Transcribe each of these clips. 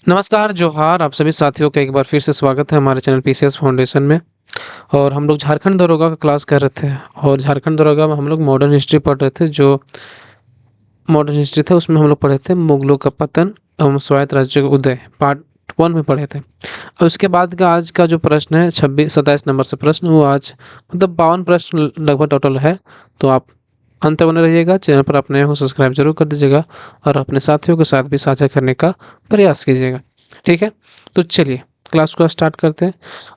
नमस्कार, जोहार आप सभी साथियों का एक बार फिर से स्वागत है हमारे चैनल पीसीएस फाउंडेशन में। और हम लोग झारखंड दरोगा का क्लास कर रहे थे और झारखंड दरोगा में हम लोग मॉडर्न हिस्ट्री पढ़ रहे थे। जो मॉडर्न हिस्ट्री था उसमें हम लोग पढ़े थे मुगलों का पतन एवं स्वायत्त राज्य का उदय, पार्ट 1 में पढ़े थे। और उसके बाद का आज का जो प्रश्न है 27 नंबर से प्रश्न, वो आज मतलब 52 प्रश्न लगभग टोटल है। तो आप अंत तक बने रहिएगा। चैनल पर आप नए हो सब्सक्राइब जरूर कर दीजिएगा और अपने साथियों के साथ भी साझा करने का प्रयास कीजिएगा। ठीक है, तो चलिए क्लास को स्टार्ट करते हैं।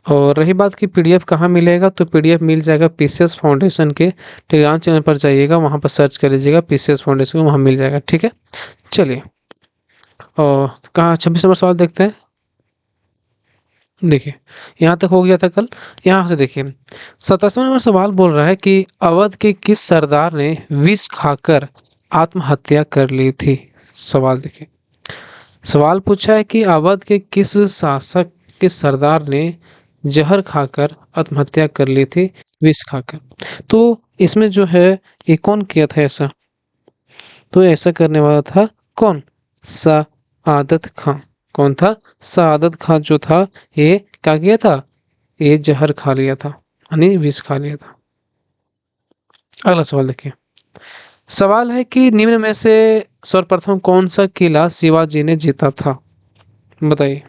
और रही बात कि पीडीएफ कहाँ मिलेगा, तो पीडीएफ मिल जाएगा पीसीएस फाउंडेशन के टेलीग्राम चैनल पर जाइएगा, वहाँ पर सर्च कर लीजिएगा पीसीएस फाउंडेशन, वहाँ मिल जाएगा। ठीक है, चलिए। और कहाँ 26 नंबर सवाल देखते हैं। देखिए, यहाँ तक हो गया था कल। यहाँ से देखिए 27वां नंबर सवाल बोल रहा है कि अवध के किस सरदार ने विष खाकर आत्महत्या कर ली थी। सवाल देखिए, सवाल पूछा है कि अवध के किस शासक के सरदार ने जहर खाकर आत्महत्या कर ली थी, विष खाकर। तो इसमें जो है ये कौन किया था ऐसा, तो ऐसा करने वाला था कौन, सआदत खां। कौन था, सआदत खां जो था, ये क्या किया था, ये जहर खा लिया था, यानी विष खा लिया था। अगला सवाल देखिए, सवाल है कि निम्न में से सर्वप्रथम कौन सा किला शिवाजी ने जीता था। बताइए,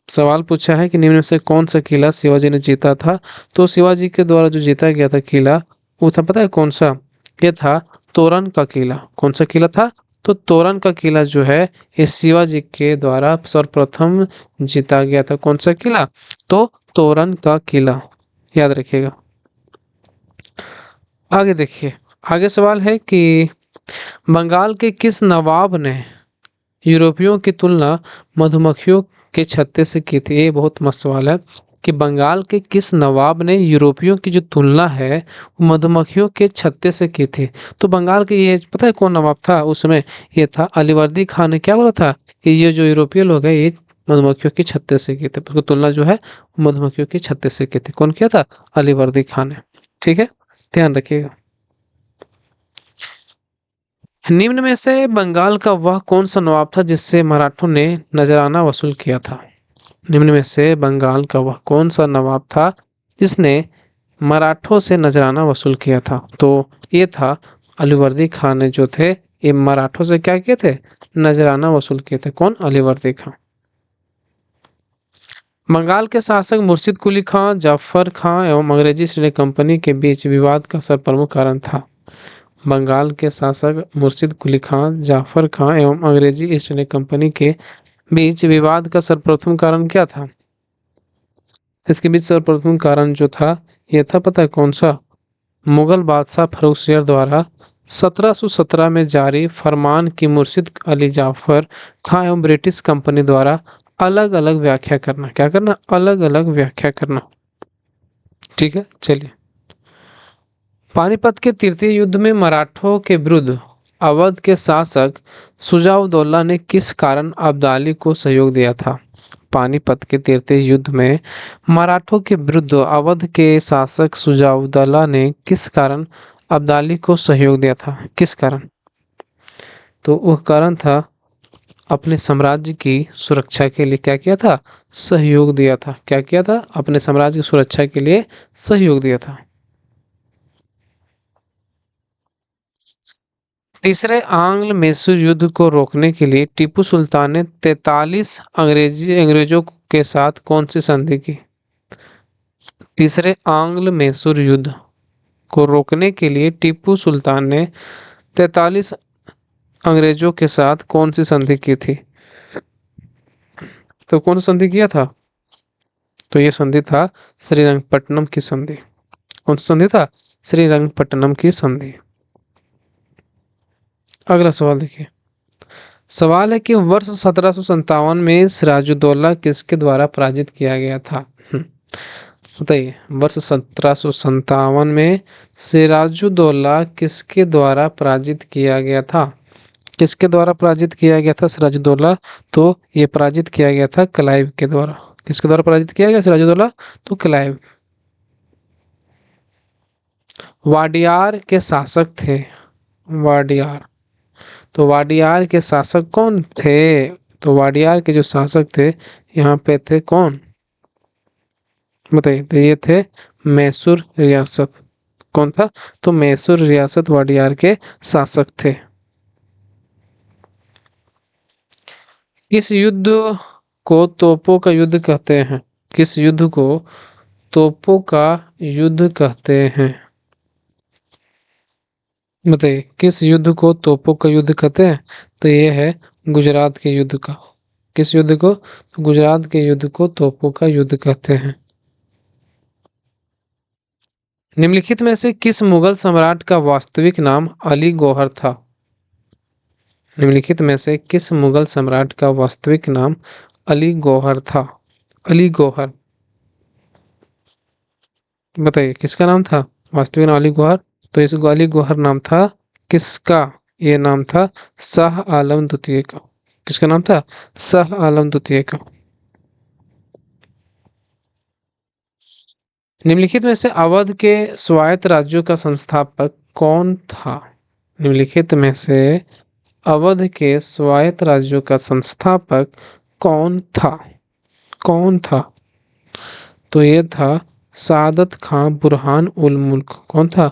सवाल पूछा है कि निम्न में से कौन सा किला शिवाजी ने जीता था। तो शिवाजी के द्वारा जो जीता गया था किला, वो था, पता है कौन सा, ये था तोरन का किला। कौन सा किला था, तो तोरन का किला जो है ये शिवाजी के द्वारा सर्वप्रथम जीता गया था। कौन सा किला, तो तोरन का किला, याद रखिएगा। आगे देखिए, आगे सवाल है कि बंगाल के किस नवाब ने यूरोपियों की तुलना मधुमक्खियों के छत्ते से की थी। ये बहुत मस्त सवाल है कि बंगाल के किस नवाब ने यूरोपियों की जो तुलना है वो मधुमक्खियों के छत्ते से की थी। तो बंगाल के ये पता है कौन नवाब था उस समय, ये था अलीवर्दी खान ने क्या बोला था कि ये जो यूरोपीय लोग हैं ये मधुमक्खियों की छत्ते से की थी। उसकी तुलना जो है मधुमक्खियों की छत्ते से की थी। कौन किया था, अलीवर्दी खान ने। ठीक है, ध्यान रखिएगा। निम्न में से बंगाल का वह कौन सा नवाब था जिससे मराठों ने नजराना वसूल किया था। निम्न में से बंगाल का वह कौन सा नवाब था जिसने मराठों से नजराना वसूल किया था। तो ये था अलीवर्दी खान ने, जो थे ये मराठों से क्या किए थे, नजराना वसूल किए थे। कौन, अलीवर्दी खान। बंगाल के शासक मुर्शिद कुली खां, जाफर खां एवं अंग्रेजी ईस्ट इंडिया कंपनी के बीच विवाद का सर्वप्रमुख कारण था। बंगाल के शासक मुर्शिद कुली खां, जाफर खां एवं अंग्रेजी ईस्ट इंडिया कंपनी के बीच विवाद का सर्वप्रथम कारण क्या था। इसके बीच सर्वप्रथम कारण जो था, यह था, पता है कौन सा, मुगल बादशाह फर्रुखसियर द्वारा 1717 में जारी फरमान की मुर्शिद अली जाफर खां एवं ब्रिटिश कंपनी द्वारा अलग अलग व्याख्या करना। क्या करना, अलग अलग व्याख्या करना। ठीक है, चलिए। पानीपत के तृतीय युद्ध में मराठों के विरुद्ध अवध के शासक शुजाउद्दौला ने किस कारण अब्दाली को सहयोग दिया था। पानीपत के तृतीय युद्ध में मराठों के विरुद्ध अवध के शासक शुजाउद्दौला ने किस कारण अब्दाली को सहयोग दिया था। किस कारण, तो वह कारण था अपने साम्राज्य की सुरक्षा के लिए क्या किया था, सहयोग दिया था। क्या किया था, अपने साम्राज्य की सुरक्षा के लिए सहयोग दिया था। तीसरे आंग्ल मैसूर युद्ध को रोकने के लिए टीपू सुल्तान ने 43 अंग्रेजों के साथ कौन सी संधि की। तीसरे आंग्ल मैसूर युद्ध को रोकने के लिए टीपू सुल्तान ने 43 अंग्रेजों के साथ कौन सी संधि की थी। तो कौन सा संधि किया था, तो ये संधि था श्रीरंगपट्टनम की संधि। कौन सा संधि था, श्रीरंगपट्टनम की संधि। अगला सवाल देखिए, सवाल है कि वर्ष 1757 में सिराजुद्दौला किसके द्वारा पराजित किया गया था। बताइए, वर्ष 1757 में सिराजुद्दौला किसके द्वारा पराजित किया गया था। किसके द्वारा पराजित किया गया था सिराजुद्दौला, तो ये पराजित किया गया था क्लाइव के द्वारा। किसके द्वारा पराजित किया गया सिराजुद्दौला, तो क्लाइव। वाडियार के शासक थे, वाडियार। तो वाडियार के शासक कौन थे, तो वाडियार के जो शासक थे यहाँ पे थे कौन, बताइए। तो ये थे मैसूर रियासत। कौन था, तो मैसूर रियासत वाडियार के शासक थे। किस युद्ध को तोपों का युद्ध कहते हैं, किस युद्ध को तोपों का युद्ध कहते हैं, बताइए किस युद्ध को तोपों का युद्ध कहते हैं। तो ये है गुजरात के युद्ध का। किस युद्ध को, तो गुजरात के युद्ध को तोपों का युद्ध कहते हैं। निम्नलिखित में से किस मुगल सम्राट का वास्तविक नाम अली गौहर था। निम्नलिखित में से किस मुगल सम्राट का वास्तविक नाम अली गौहर था। अली गौहर, बताइए किसका नाम था वास्तविक नाम अली गौहर। तो इस अली गौहर नाम था किसका, ये नाम था शाह आलम द्वितीय का। किसका नाम था, शाह आलम द्वितीय का। निम्नलिखित में से अवध के स्वायत्त राज्यों का संस्थापक कौन था। निम्नलिखित में से अवध के स्वायत्त राज्यों का संस्थापक कौन था, कौन था। तो ये था सादत खां बुरहान उल मुल्क। कौन था,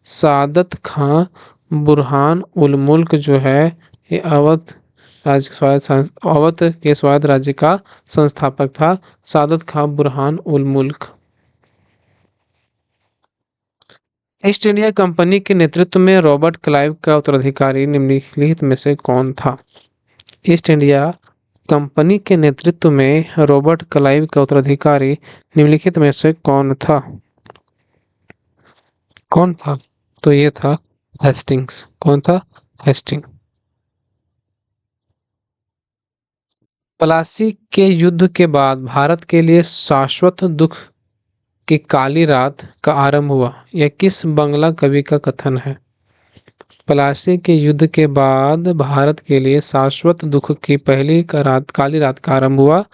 सादत खां बुरहान उल मुल्क जो है ये अवध के स्वायत्त राज्य का संस्थापक था, सादत खां बुरहान उल मुल्क। ईस्ट इंडिया कंपनी के नेतृत्व में रॉबर्ट क्लाइव का उत्तराधिकारी निम्नलिखित में से कौन था। ईस्ट इंडिया कंपनी के नेतृत्व में रॉबर्ट क्लाइव का उत्तराधिकारी निम्नलिखित में से कौन था, कौन था। तो ये था हेस्टिंग्स। कौन था, हेस्टिंग। प्लासी के युद्ध के बाद भारत के लिए शाश्वत दुख की काली रात का आरंभ हुआ, यह किस बंगला कवि का कथन है। प्लासी के युद्ध के बाद भारत के लिए शाश्वत दुख की पहली का रात काली रात का आरंभ हुआ,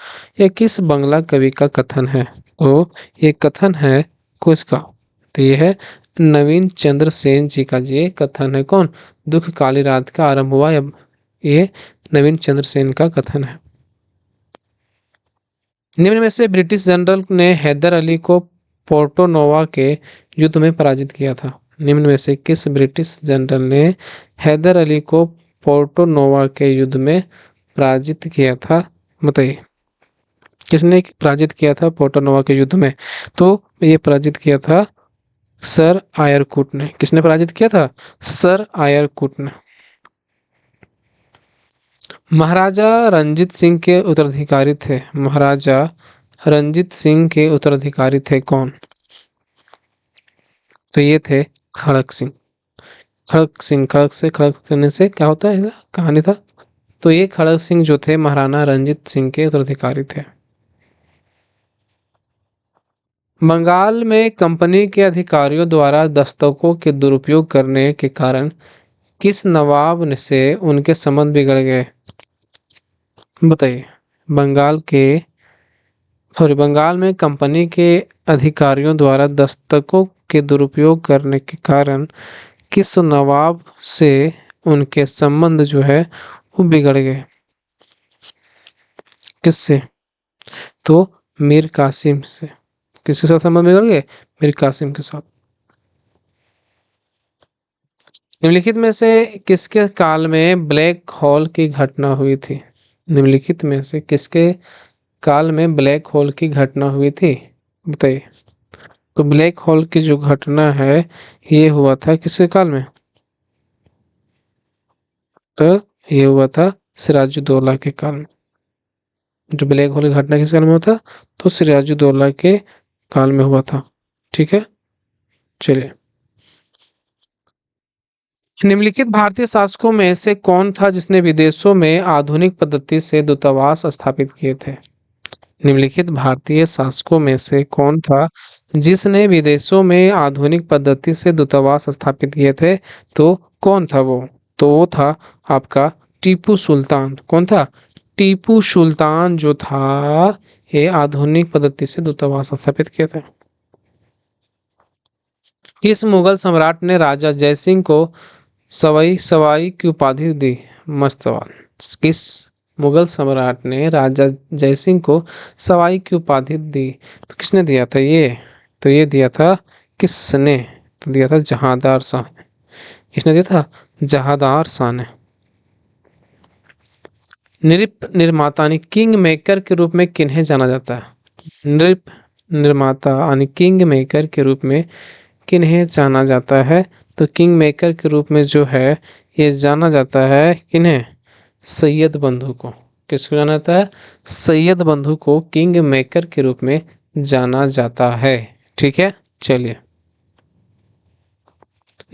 यह किस बंगला कवि का कथन है। तो ये कथन है किसका, तो ये है नवीन चंद्र सेन जी का। ये कथन है कौन, दुख काली रात का आरंभ हुआ, ये नवीन चंद्र सेन का कथन है। निम्न में से ब्रिटिश जनरल ने हैदर अली को पोर्टो नोवा के युद्ध में पराजित किया था। निम्न में से किस ब्रिटिश जनरल ने हैदर अली को पोर्टो नोवा के युद्ध में पराजित किया था, बताइए किसने पराजित किया था पोर्टो नोवा के युद्ध में। तो ये पराजित किया था सर आयरकुट ने। किसने पराजित किया था, सर आयरकुट ने। महाराजा रंजीत सिंह के उत्तराधिकारी थे, महाराजा रंजीत सिंह के उत्तराधिकारी थे कौन। तो ये थे खड़क सिंह। खड़क सिंह, खड़क से खड़क करने से क्या होता है, कहानी था। तो ये खड़क सिंह जो थे महाराणा रंजीत सिंह के उत्तराधिकारी थे। बंगाल में कंपनी के अधिकारियों द्वारा दस्तकों के दुरुपयोग करने के कारण किस नवाब से उनके संबंध बिगड़ गए, बताइए। बंगाल में कंपनी के अधिकारियों द्वारा दस्तकों के दुरुपयोग करने के कारण किस नवाब से उनके संबंध जो है वो बिगड़ गए, किससे, तो मीर कासिम से। किसके साथ संबंध बिगड़ गए, मीर कासिम के साथ। निम्नलिखित में से किसके काल में ब्लैक होल की घटना हुई थी। निम्नलिखित में से किसके काल में ब्लैक होल की घटना हुई थी, बताइए। तो ब्लैक होल की जो घटना है ये हुआ था किसके काल में, तो ये हुआ था सिराजुद्दौला के काल में। जो ब्लैक होल की घटना किस काल में हुआ था, तो सिराजुद्दौला के काल में हुआ था। ठीक है, चलिए। निम्नलिखित भारतीय शासकों में से कौन था जिसने विदेशों में आधुनिक पद्धति से दूतावास स्थापित किए थे। निम्नलिखित भारतीय शासकों में से कौन था जिसने विदेशों में आधुनिक पद्धति से दूतावास स्थापित किए थे। तो कौन था वो, तो वो था आपका टीपू सुल्तान। कौन था, टीपू सुल्तान जो था ये आधुनिक पद्धति से दूतावास स्थापित किए थे। किस मुगल सम्राट ने राजा जयसिंह को सवाई सवाई की उपाधि दी, मस्त सवाल। किस मुगल सम्राट ने राजा जयसिंह को सवाई की उपाधि दी? तो किसने दिया था ये? तो ये दिया था किसने? तो दिया था जहांदार शाह ने। किसने दिया था? जहांदार शाह ने। नृप निर्माता यानी किंग मेकर के रूप में किन्हें जाना जाता है? नृप निर्माता यानी किंग मेकर के रूप में किन्हें जाना जाता है? तो किंग मेकर के रूप में जो है ये जाना जाता है किन्हें? सैयद बंधु को। किसको जाना जाता है? सैयद बंधु को किंग मेकर के रूप में जाना जाता है। ठीक है, चलिए।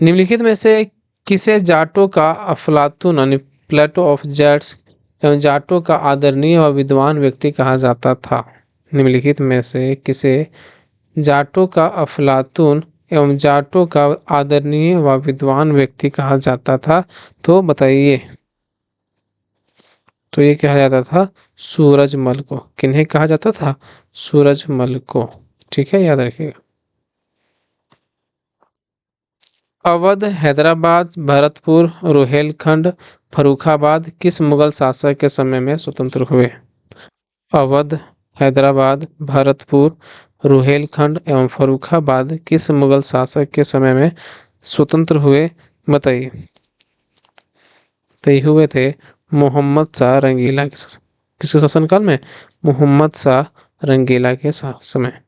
निम्नलिखित में से किसे जाटों का अफलातून यानी प्लेटो ऑफ जैट्स एवं जाटों का आदरणीय व विद्वान व्यक्ति कहा जाता था? निम्नलिखित में से किसे जाटों का अफलातून एवं जाटों का आदरणीय व विद्वान व्यक्ति कहा जाता था? तो बताइए। तो ये कहा जाता था सूरजमल को। किन्हें कहा जाता था? सूरजमल को। ठीक है, याद रखिएगा। अवध, हैदराबाद, भरतपुर, रुहेलखंड, फर्रुखाबाद किस मुगल शासक के समय में स्वतंत्र हुए? अवध, हैदराबाद, भरतपुर, रुहेलखंड एवं फर्रुखाबाद किस मुगल शासक के समय में स्वतंत्र हुए? बताइए। तो ये हुए थे मोहम्मद शाह रंगीला के किसके शासनकाल में? मोहम्मद शाह रंगीला के समय।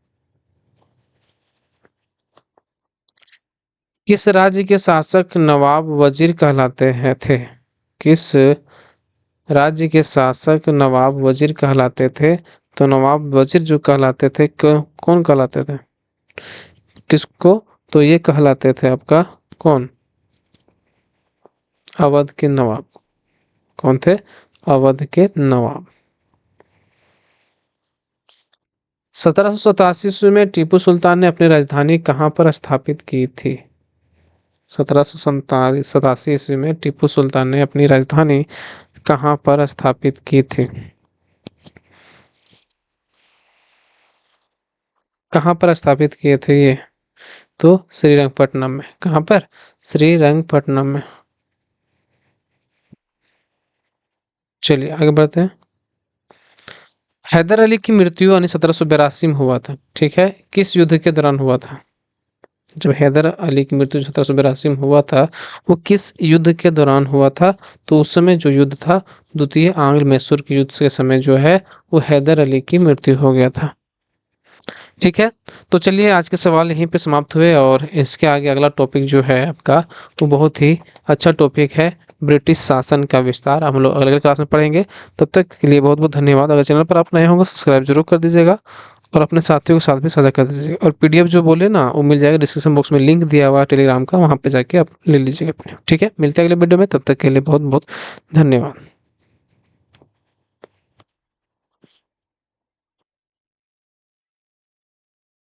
किस राज्य के शासक नवाब वजीर कहलाते हैं थे? किस राज्य के शासक नवाब वजीर कहलाते थे? तो नवाब वजीर जो कहलाते थे कौन कहलाते थे? किसको? तो ये कहलाते थे आपका कौन? अवध के नवाब। कौन थे? अवध के नवाब। 1787 ईस्वी में टीपू सुल्तान ने अपनी राजधानी कहाँ पर स्थापित की थी? 1787 ईस्वी में टीपू सुल्तान ने अपनी राजधानी कहाँ पर स्थापित की थी? कहाँ पर स्थापित किए थे ये? तो श्रीरंगपट्टनम में। कहाँ पर? श्रीरंगपट्टनम में। चलिए आगे बढ़ते हैं। हैदर अली की मृत्यु 1782 में हुआ था। ठीक है, किस युद्ध के दौरान हुआ था? जब हैदर अली की मृत्यु 1782 में हुआ था, वो किस युद्ध के दौरान हुआ था? तो उस समय जो युद्ध था, द्वितीय आंग्ल मैसूर के युद्ध के समय जो है वो हैदर अली की मृत्यु हो गया था। ठीक है, तो चलिए आज के सवाल यहीं पे समाप्त हुए और इसके आगे अगला टॉपिक जो है आपका वो बहुत ही अच्छा टॉपिक है, ब्रिटिश शासन का विस्तार। हम लोग अगले क्लास में पढ़ेंगे। तब तक के लिए बहुत बहुत धन्यवाद। अगर चैनल पर आप नए होंगे सब्सक्राइब जरूर कर दीजिएगा और अपने साथियों के साथ भी साझा कर दीजिएगा। और पीडीएफ जो बोले ना वो मिल जाएगा डिस्क्रिप्शन बॉक्स में, लिंक दिया हुआ है टेलीग्राम का, वहाँ पे जाके आप ले लीजिएगा। ठीक है, मिलते हैं अगले वीडियो में। तब तक के लिए बहुत बहुत धन्यवाद।